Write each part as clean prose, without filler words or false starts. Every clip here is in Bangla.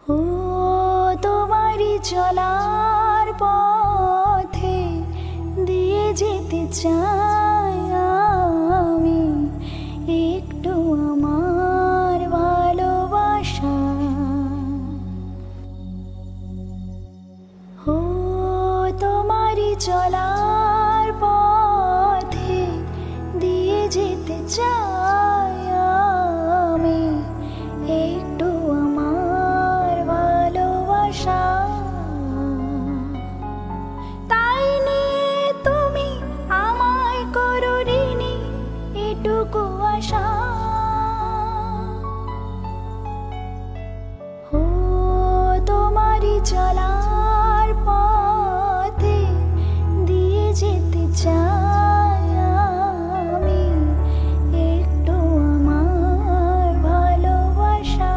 ও তোমারই চলার পথে দিয়ে যেতে চাই আমি একটু আমার ভালোবাসা। ও তোমারই চলার পথে দিয়ে যেতে চাই আমি একটু আমার ভালোবাসা। তাই নিয়ে তুমি আমায় করো ঋণী এটুকু আশা। ও তোমারই চলার পথে দিয়ে যেতে চাই আমি একটু আমার ভালোবাসা।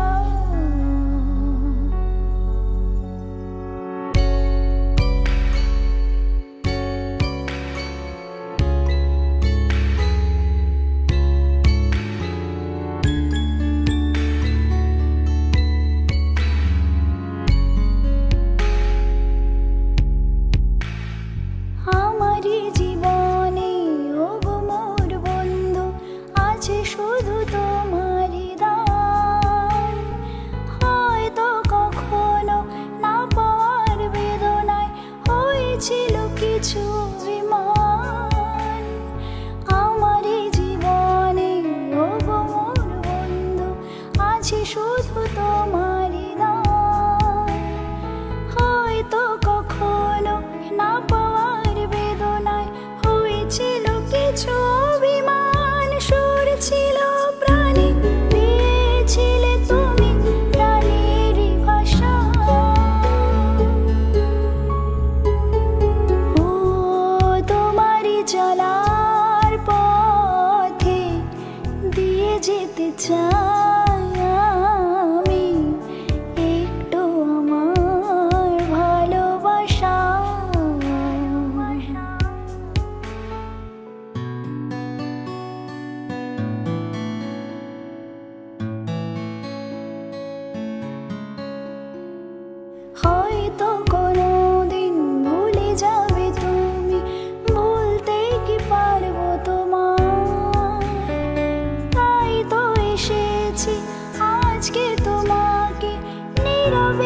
আমারই জীবনে ওগো মোর বন্ধু আছে শুধু তোমারই দান। হয়তো কখনো না পাওয়ার বেদনায় হয়েছিল কিছু অভিমান। আমারই জীবনে ওগো মোর বন্ধু আছে শুধু তোমারই দান। হয়তো কখনো না পাওয়ার বেদনায় হয়েছিল কিছু অভিমান। সুর ছিল প্রাণে দিয়েছিলে তুমি প্রাণেরই ভাষা। ও তোমারই চলার পথে দিয়ে যেতে চাই আমি একটু আমার ভালোবাসা। হয়তো কোনোদিন ভুলে যাবে তুমি, ভুলতে কি পারবো তোমার। তাই তো এসেছি আজকে তোমাকে নীরবে